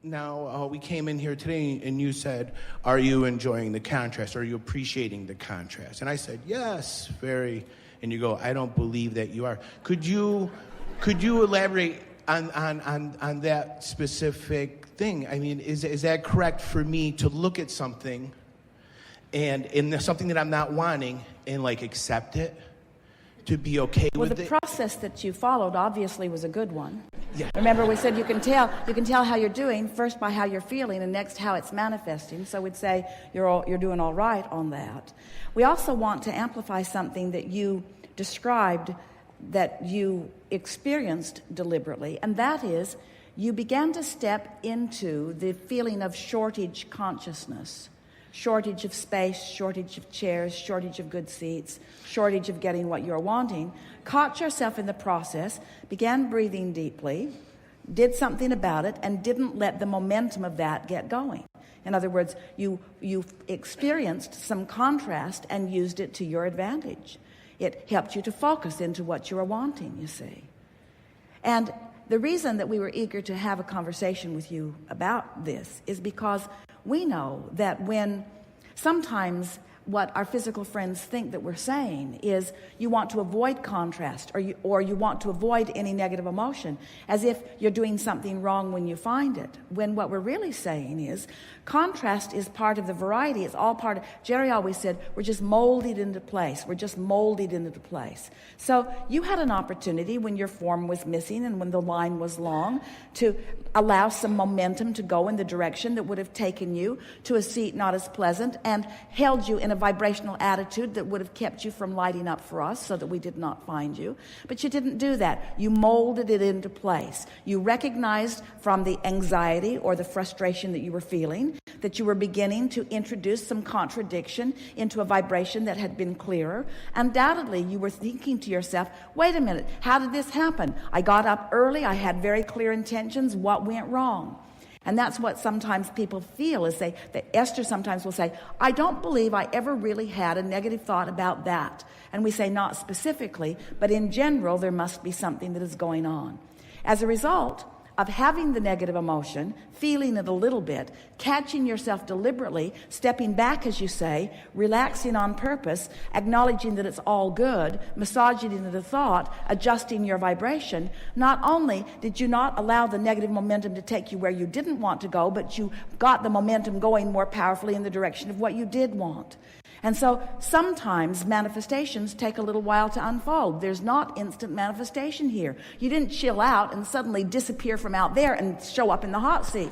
Now, we came in here today and you said, are you enjoying the contrast? Are you appreciating the contrast? And I said, yes, very. And you go, I don't believe that you are. Could you elaborate on that specific thing? I mean, is that correct for me to look at something and there's something that I'm not wanting and like accept it? To be okay with it? Well, the process that you followed obviously was a good one. Yeah. Remember, we said you can tell how you're doing first by how you're feeling, and next how it's manifesting. So we'd say you're doing all right on that. We also want to amplify something that you described that you experienced deliberately, and that is you began to step into the feeling of shortage consciousness. Shortage of space, shortage of chairs, shortage of good seats, shortage of getting what you're wanting. Caught yourself in the process, began breathing deeply, did something about it, and didn't let the momentum of that get going. In other words, you experienced some contrast and used it to your advantage. It helped you to focus into what you were wanting, you see. And the reason that we were eager to have a conversation with you about this is because we know that when sometimes what our physical friends think that we're saying is you want to avoid contrast or you want to avoid any negative emotion, as if you're doing something wrong when you find it, when what we're really saying is contrast is part of the variety. It's all part of, Jerry always said, we're just molded into place. We're just molded into place. So you had an opportunity when your form was missing and when the line was long to allow some momentum to go in the direction that would have taken you to a seat not as pleasant and held you in a vibrational attitude that would have kept you from lighting up for us so that we did not find you. But you didn't do that. You molded it into place. You recognized from the anxiety or the frustration that you were feeling that you were beginning to introduce some contradiction into a vibration that had been clearer. Undoubtedly, you were thinking to yourself, wait a minute, how did this happen? I got up early, I had very clear intentions, what went wrong? And that's what sometimes people feel is Esther sometimes will say, I don't believe I ever really had a negative thought about that. And we say not specifically, but in general, there must be something that is going on. As a result of having the negative emotion, feeling it a little bit, catching yourself deliberately, stepping back, as you say, relaxing on purpose, acknowledging that it's all good, massaging into the thought, adjusting your vibration, not only did you not allow the negative momentum to take you where you didn't want to go, but you got the momentum going more powerfully in the direction of what you did want. And so sometimes manifestations take a little while to unfold. There's not instant manifestation here. You didn't chill out and suddenly disappear from out there and show up in the hot seat.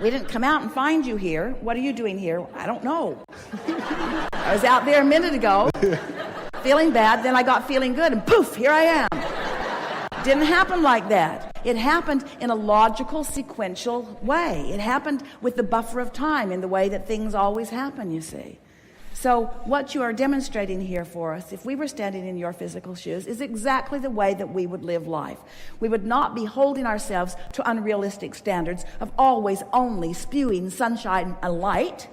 We didn't come out and find you here. What are you doing here? I don't know. I was out there a minute ago feeling bad, then I got feeling good, and poof, here I am. Didn't happen like that. It happened in a logical, sequential way. It happened with the buffer of time in the way that things always happen, you see. So what you are demonstrating here for us, if we were standing in your physical shoes, is exactly the way that we would live life. We would not be holding ourselves to unrealistic standards of always only spewing sunshine and light.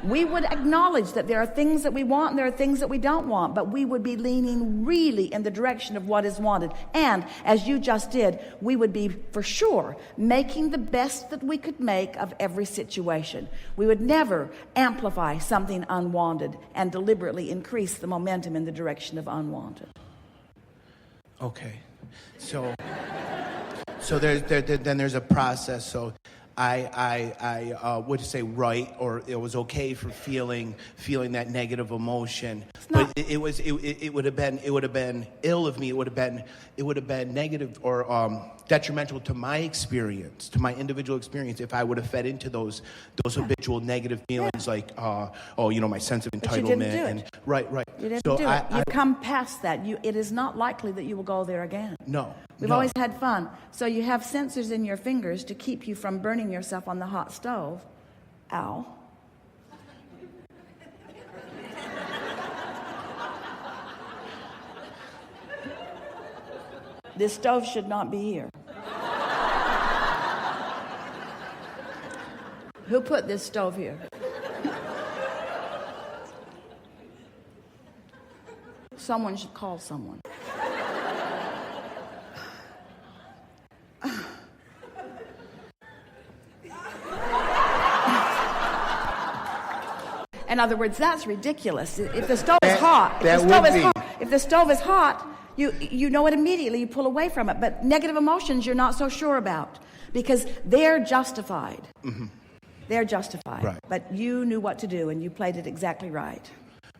We would acknowledge that there are things that we want and there are things that we don't want, but we would be leaning really in the direction of what is wanted. And as you just did, we would be for sure making the best that we could make of every situation. We would never amplify something unwanted and deliberately increase the momentum in the direction of unwanted. Okay. So there's a process. So I would say right, or it was okay for feeling that negative emotion, but it would have been ill of me. It would have been negative or detrimental to my experience, to my individual experience, if I would have fed into those habitual negative feelings, like my sense of entitlement. But you didn't do it. And right. You didn't do it. You've come past that. It is not likely that you will go there again. No. We've always had fun. So you have sensors in your fingers to keep you from burning yourself on the hot stove. Ow. This stove should not be here. Who put this stove here? Someone should call someone. In other words, that's ridiculous. If the stove is hot, if the stove is hot, you know it immediately. You pull away from it. But negative emotions, you're not so sure about because they're justified. Mm-hmm. They're justified. Right. But you knew what to do, and you played it exactly right.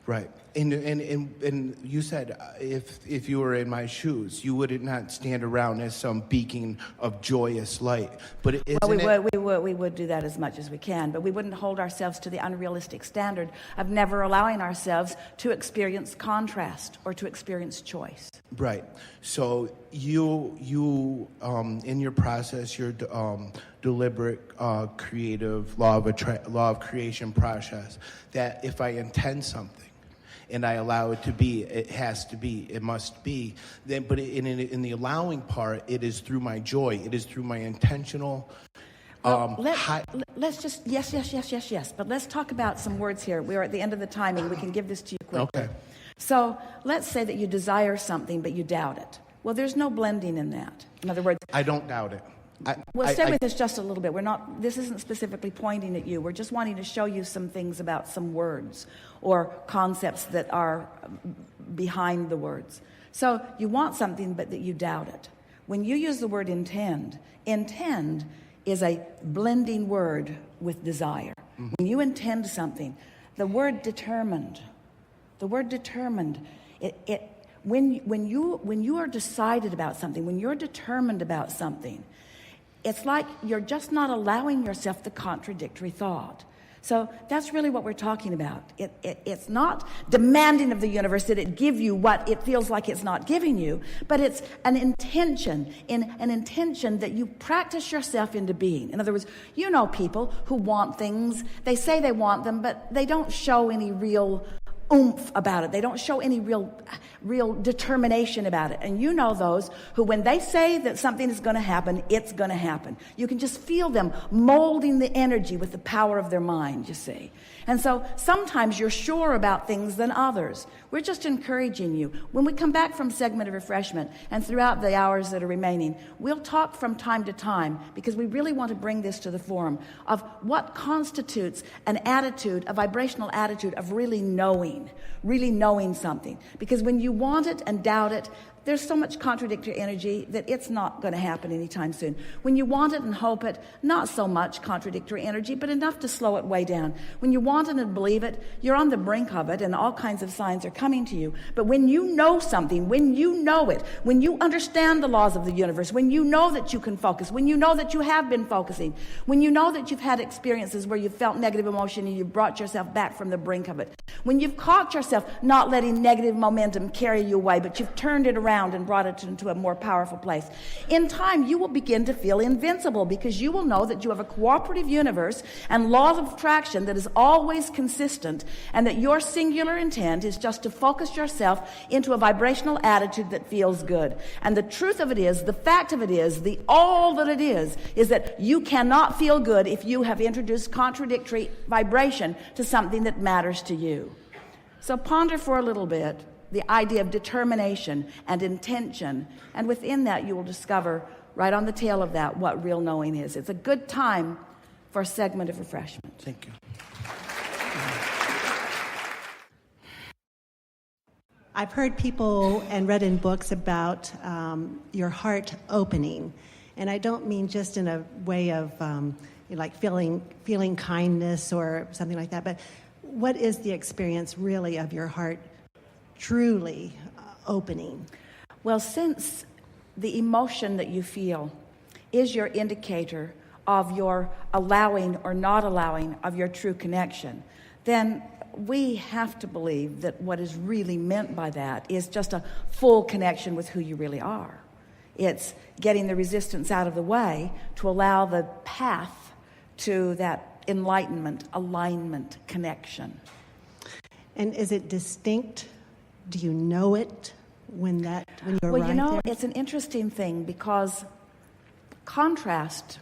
Right. And you said if you were in my shoes, you would not stand around as some beacon of joyous light. But we would do that as much as we can, but we wouldn't hold ourselves to the unrealistic standard of never allowing ourselves to experience contrast or to experience choice. Right. So you in your process, your deliberate, creative law of creation process, that if I intend something, and I allow it to be, it has to be, it must be. Then, but in the allowing part, it is through my joy. It is through my intentional. Let's just yes. But let's talk about some words here. We're at the end of the timing. We can give this to you quickly. Okay. So let's say that you desire something, but you doubt it. Well, there's no blending in that. In other words, I don't doubt it. Stay with us just a little bit. This isn't specifically pointing at you. We're just wanting to show you some things about some words or concepts that are behind the words. So you want something, but that you doubt it. When you use the word intend is a blending word with desire. Mm-hmm. When you intend something, the word determined, when you are decided about something, when you're determined about something, it's like you're just not allowing yourself the contradictory thought. So that's really what we're talking about. It's not demanding of the universe that it give you what it feels like it's not giving you, but it's an intention that you practice yourself into being. In other words, you know people who want things, they say they want them, but they don't show any real oomph about it. They don't show any real determination about it. And you know those who, when they say that something is going to happen, it's going to happen. You can just feel them molding the energy with the power of their mind, you see. And so sometimes you're sure about things than others. We're just encouraging you. When we come back from segment of refreshment and throughout the hours that are remaining, we'll talk from time to time because we really want to bring this to the forum of what constitutes an attitude, a vibrational attitude of really knowing something. Because when you want it and doubt it, there's so much contradictory energy that it's not going to happen anytime soon. When you want it and hope it, not so much contradictory energy, but enough to slow it way down. When you want it and believe it, you're on the brink of it, and all kinds of signs are coming to you. But when you know something, when you know it, when you understand the laws of the universe, when you know that you can focus, when you know that you have been focusing, when you know that you've had experiences where you've felt negative emotion and you've brought yourself back from the brink of it, when you've caught yourself not letting negative momentum carry you away, but you've turned it around and brought it into a more powerful place. In time, you will begin to feel invincible because you will know that you have a cooperative universe and laws of attraction that is always consistent, and that your singular intent is just to focus yourself into a vibrational attitude that feels good. And the truth of it is, the fact of it is, the all that it is that you cannot feel good if you have introduced contradictory vibration to something that matters to you. So ponder for a little bit the idea of determination and intention, and within that you will discover right on the tail of that what real knowing is. It's a good time for a segment of refreshment. Thank you. I've heard people and read in books about your heart opening, and I don't mean just in a way of like feeling kindness or something like that, but what is the experience really of your heart truly opening? Well, since the emotion that you feel is your indicator of your allowing or not allowing of your true connection, then we have to believe that what is really meant by that is just a full connection with who you really are. It's getting the resistance out of the way to allow the path to that enlightenment, alignment, connection. And is it distinct? Do you know it when you're well, right you know, there? It's an interesting thing because contrast,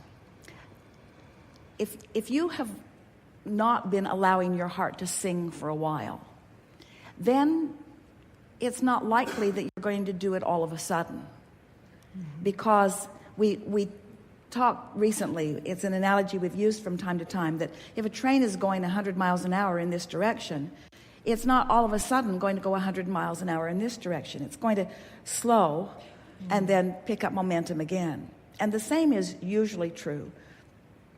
if you have not been allowing your heart to sing for a while, then it's not likely that you're going to do it all of a sudden. Mm-hmm. Because we talk recently, it's an analogy we've used from time to time, that if a train is going 100 miles an hour in this direction, it's not all of a sudden going to go 100 miles an hour in this direction. It's going to slow and then pick up momentum again. And the same is usually true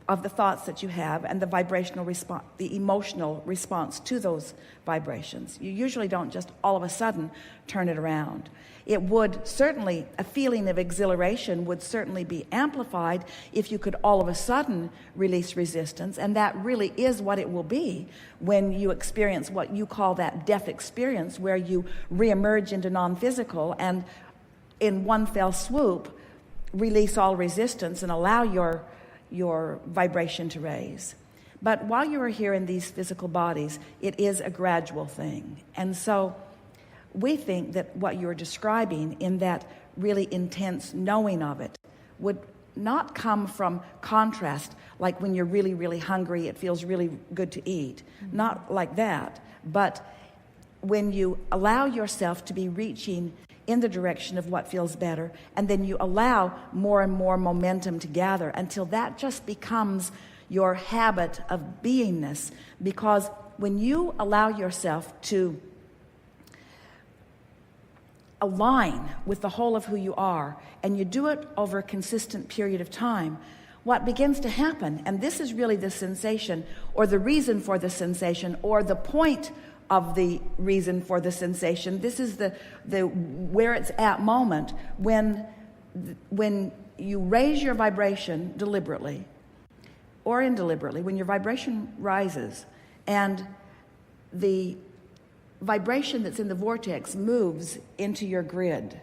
of the thoughts that you have and the vibrational response, the emotional response to those vibrations. You usually don't just all of a sudden turn it around. It would certainly, a feeling of exhilaration would certainly be amplified if you could all of a sudden release resistance, and that really is what it will be when you experience what you call that death experience, where you reemerge into non-physical and in one fell swoop release all resistance and allow your vibration to raise. But while you are here in these physical bodies, it is a gradual thing. And so we think that what you're describing in that really intense knowing of it would not come from contrast, like when you're really, really hungry, it feels really good to eat. Not like that, but when you allow yourself to be reaching in the direction of what feels better, and then you allow more and more momentum to gather until that just becomes your habit of beingness. Because when you allow yourself to align with the whole of who you are, and you do it over a consistent period of time, what begins to happen, and this is really the sensation, or the reason for the sensation, or the point of the reason for the sensation. This is the where it's at moment when you raise your vibration deliberately or indeliberately, when your vibration rises and the vibration that's in the vortex moves into your grid,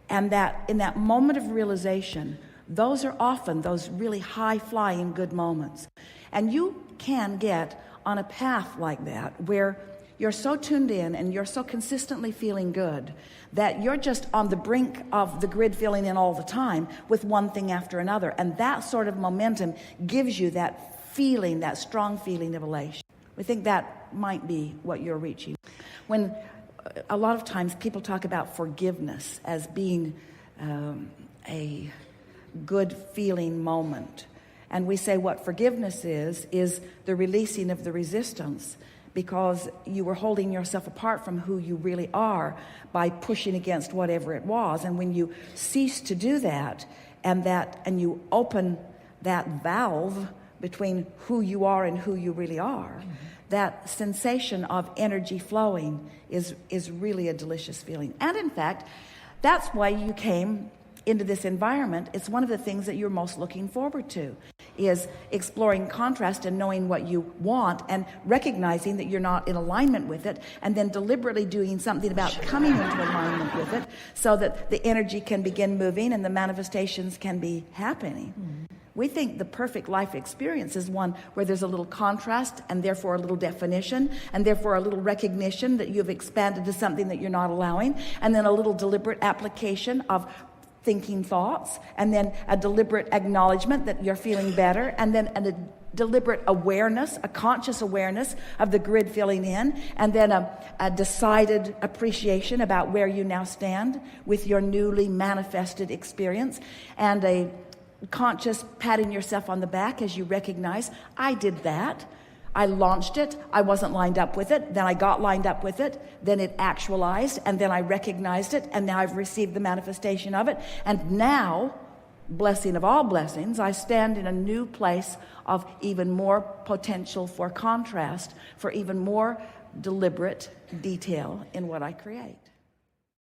and that in that moment of realization, those are often those really high-flying good moments. And you can get on a path like that where you're so tuned in and you're so consistently feeling good that you're just on the brink of the grid filling in all the time with one thing after another. And that sort of momentum gives you that feeling, that strong feeling of elation. We think that might be what you're reaching. When a lot of times people talk about forgiveness as being a good feeling moment. And we say what forgiveness is the releasing of the resistance, because you were holding yourself apart from who you really are by pushing against whatever it was. And when you cease to do that, and you open that valve between who you are and who you really are, that sensation of energy flowing is really a delicious feeling. And in fact, that's why you came into this environment. It's one of the things that you're most looking forward to, is exploring contrast and knowing what you want and recognizing that you're not in alignment with it, and then deliberately doing something about coming into alignment with it so that the energy can begin moving and the manifestations can be happening. We think the perfect life experience is one where there's a little contrast and therefore a little definition and therefore a little recognition that you've expanded to something that you're not allowing, and then a little deliberate application of thinking thoughts, and then a deliberate acknowledgement that you're feeling better, and then a deliberate awareness, a conscious awareness of the grid filling in, and then a decided appreciation about where you now stand with your newly manifested experience, and a conscious patting yourself on the back as you recognize, I did that. I launched it. I wasn't lined up with it. Then I got lined up with it. Then it actualized, and then I recognized it, and now I've received the manifestation of it. And now, blessing of all blessings, I stand in a new place of even more potential for contrast, for even more deliberate detail in what I create.